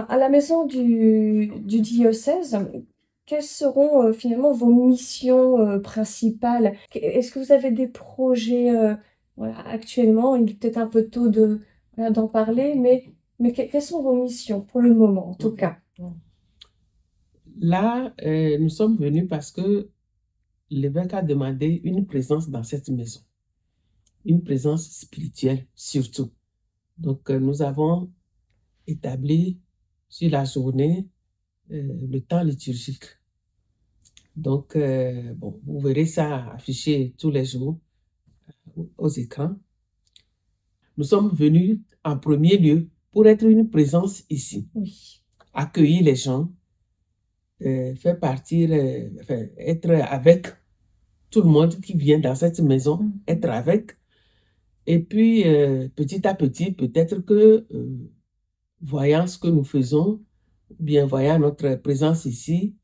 À la maison du diocèse, quelles seront finalement vos missions principales? Est-ce que vous avez des projets voilà, actuellement? Il est peut-être un peu tôt voilà, d'en parler, mais quelles sont vos missions pour le moment, en tout cas? Là, nous sommes venus parce que l'évêque a demandé une présence dans cette maison, une présence spirituelle surtout. Donc, nous avons établi sur la journée le temps liturgique. Donc, bon, vous verrez ça affiché tous les jours aux écrans. Nous sommes venus en premier lieu pour être une présence ici, Oui. accueillir les gens, faire partir, enfin, être avec tout le monde qui vient dans cette maison, être avec. Et puis, petit à petit, peut-être que, voyant ce que nous faisons, bien voyant notre présence ici,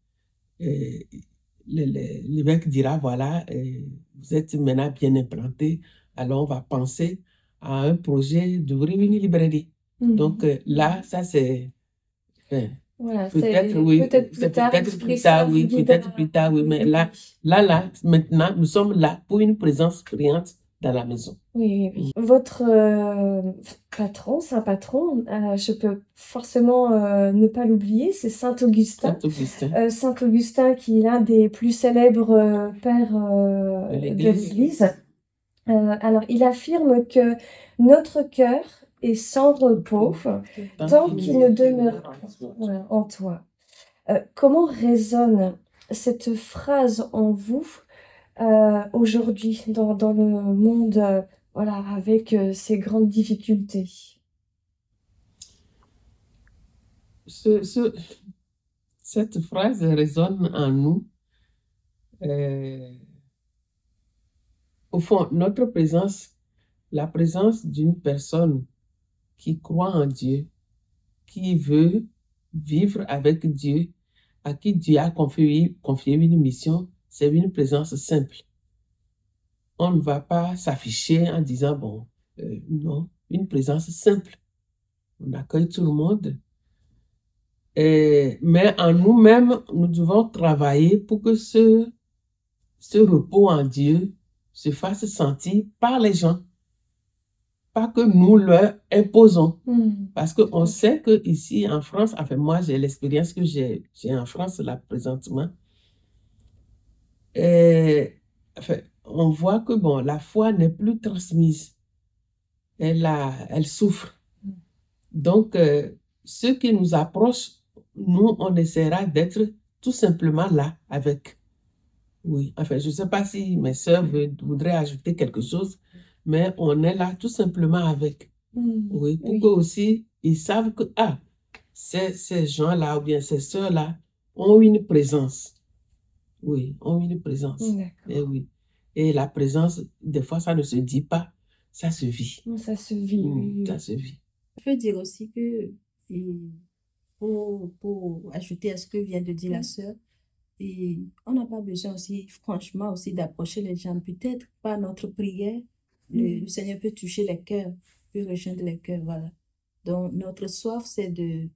l'évêque dira, voilà, vous êtes maintenant bien implanté, alors on va penser à un projet d'ouvrir une librairie. Donc là, ça c'est... Voilà, peut-être, oui, peut-être c'est plus tard, peut-être plus tard, oui, peut-être plus tard, oui, mais là, maintenant, nous sommes là pour une présence brillante dans la maison. Oui, oui. Votre patron, saint patron, je peux forcément ne pas l'oublier, c'est Saint Augustin. Saint-Augustin. Saint Augustin qui est l'un des plus célèbres pères De de l'Église. l'Église. Alors, il affirme que notre cœur est sans repos tant qu'il ne demeure voilà, en toi. Comment résonne cette phrase en vous aujourd'hui dans le monde voilà, avec ces grandes difficultés? Cette phrase résonne en nous. Au fond, notre présence, la présence d'une personne qui croit en Dieu, qui veut vivre avec Dieu, à qui Dieu a confié une mission, c'est une présence simple. On ne va pas s'afficher en disant, bon, non, une présence simple. On accueille tout le monde. Mais en nous-mêmes, nous devons travailler pour que ce repos en Dieu se fasse sentir par les gens. Pas que nous leur imposons. Parce qu'on sait qu'ici en France, enfin moi j'ai l'expérience que j'ai en France là présentement, enfin, on voit que bon, la foi n'est plus transmise. Elle souffre. Donc, ce qui nous approche, nous, on essaiera d'être tout simplement là avec. Oui, enfin, je ne sais pas si mes sœurs voudraient ajouter quelque chose, mais on est là tout simplement avec. Oui, pour qu'eux aussi, ils savent que, ces gens-là ou bien ces sœurs-là ont une présence. Oui, ont une présence. Et oui. Et la présence, des fois, ça ne se dit pas, ça se vit. Ça se vit. Ça se vit. Je peux dire aussi que, pour ajouter à ce que vient de dire la sœur, et on n'a pas besoin aussi, franchement, aussi d'approcher les gens. Peut-être par notre prière, le Seigneur peut toucher les cœurs, peut rejoindre les cœurs, voilà. Donc, notre soif, c'est de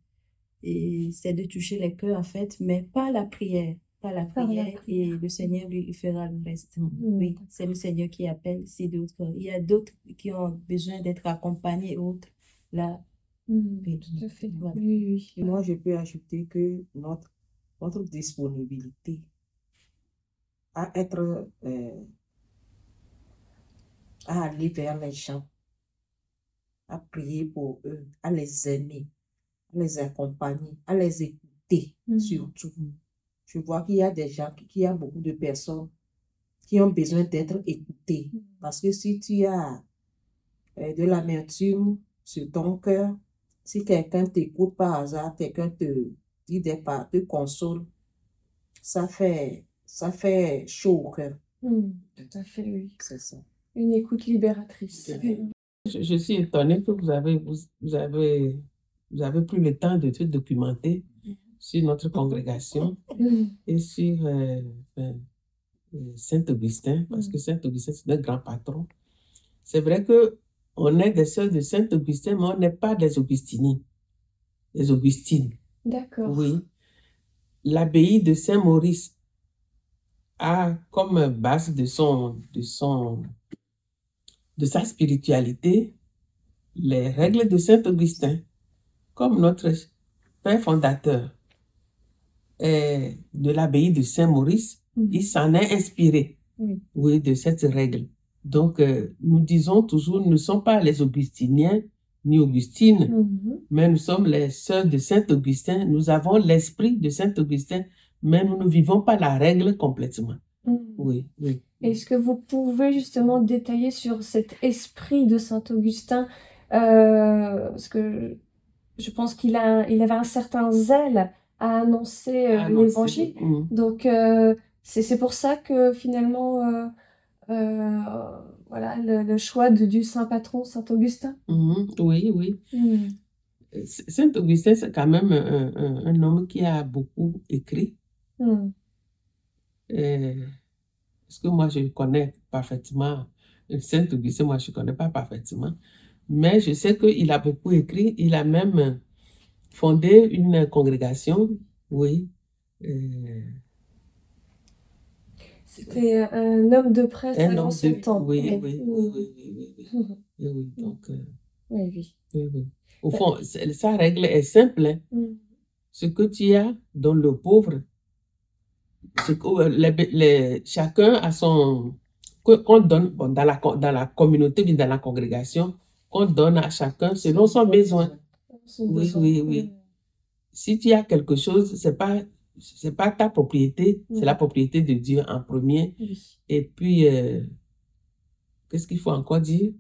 toucher les cœurs, en fait, mais pas la prière. Pas la prière, et le Seigneur, lui, il fera le reste. Oui, c'est le Seigneur qui appelle, c'est d'autres. Il y a d'autres qui ont besoin d'être accompagnés, autres. Là, oui, tout à fait. Voilà. Oui. Moi, je peux ajouter que notre disponibilité à être, à aller vers les gens, à prier pour eux, à les aimer, à les accompagner, à les écouter surtout. Je vois qu'il y a des gens, qu'il y a beaucoup de personnes qui ont besoin d'être écoutées. Parce que si tu as de l'amertume sur ton cœur, si quelqu'un t'écoute par hasard, quelqu'un te dit te console, ça fait chaud au cœur. Tout à fait, oui. C'est ça. Une écoute libératrice. Je suis étonnée que vous avez pris le temps de te documenter sur notre congrégation et sur Saint-Augustin, parce que Saint-Augustin, c'est notre grand patron. C'est vrai qu'on est des sœurs de Saint-Augustin, mais on n'est pas des Augustinies. les Augustines. D'accord. Oui. L'abbaye de Saint-Maurice a comme base de sa spiritualité les règles de Saint-Augustin, comme notre père fondateur de l'abbaye de Saint-Maurice, il s'en est inspiré, oui, de cette règle. Donc, nous disons toujours, nous ne sommes pas les Augustiniens ni Augustines, mais nous sommes les sœurs de Saint-Augustin. Nous avons l'esprit de Saint-Augustin, mais nous ne vivons pas la règle complètement. Oui, oui. Est-ce que vous pouvez justement détailler sur cet esprit de Saint-Augustin, parce que je pense qu'il avait un certain zèle à annoncer l'évangile. Donc, c'est pour ça que finalement, voilà, le choix du saint patron, Saint-Augustin. Oui, oui. Saint-Augustin, c'est quand même un homme qui a beaucoup écrit. Parce que moi, je connais parfaitement Saint-Augustin, moi, je ne connais pas parfaitement. Mais je sais qu'il a beaucoup écrit. Il a même fondé une congrégation, oui. C'était un homme de presse avant son temps. Oui. Donc, oui. Au fond, sa règle est simple. Hein. Ce que tu as dans le pauvre, chacun a son... Qu'on donne dans la communauté, dans la congrégation, qu'on donne à chacun selon son besoin. Oui. Si tu as quelque chose, c'est pas ta propriété, c'est la propriété de Dieu en premier. Et puis, qu'est-ce qu'il faut encore dire?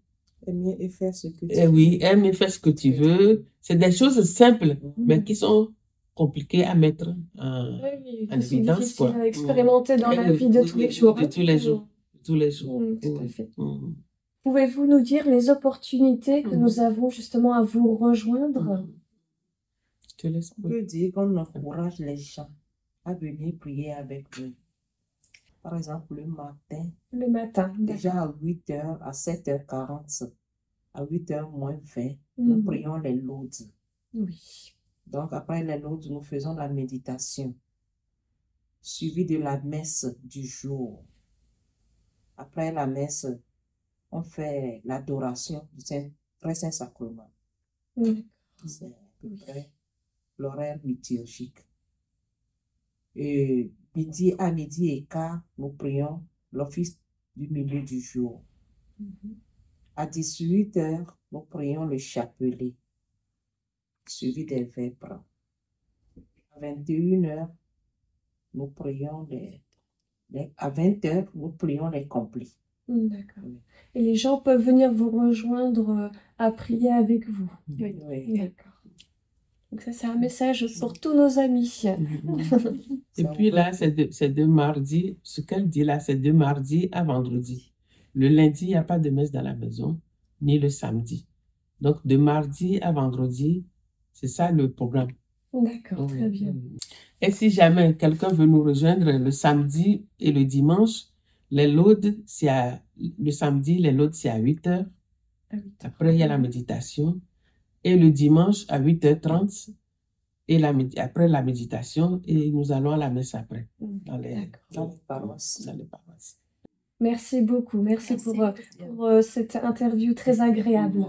Aimer et faire ce que tu veux. Oui, aimer et faire ce que tu veux. C'est des choses simples, mais qui sont compliquées à mettre en évidence. Quoi. À expérimenter dans la vie de tous les jours. De tous les jours. Tous les jours. Tout à fait. Pouvez-vous nous dire les opportunités que nous avons justement à vous rejoindre? Je te laisse. On peut dire qu'on encourage les gens à venir prier avec nous. Par exemple, le matin. Déjà à 8h, à 7h40, à 8h moins 20, nous prions les laudes. Oui. Donc, après les laudes, nous faisons la méditation, suivie de la messe du jour. Après la messe, on fait l'adoration du très saint sacrement. C'est à peu près l'horaire liturgique. Et à midi et quart, nous prions l'office du milieu du jour. À 18h, nous prions le chapelet, suivi des vêpres. À 21h, nous prions à 20h, nous prions les complets. D'accord. Et les gens peuvent venir vous rejoindre à prier avec vous. Oui. D'accord. Donc ça, c'est un message pour tous nos amis. Et puis là, c'est de mardi, ce qu'elle dit là, c'est de mardi à vendredi. Le lundi, il n'y a pas de messe dans la maison, ni le samedi. Donc, de mardi à vendredi, c'est ça le programme. D'accord, très bien. Et si jamais quelqu'un veut nous rejoindre le samedi et le dimanche, les laudes, le samedi, les laudes, c'est à 8h. Après, il y a la méditation. Et le dimanche, à 8h30, et après la méditation, et nous allons à la messe après, dans les paroisses. Merci beaucoup. Merci pour cette interview très agréable.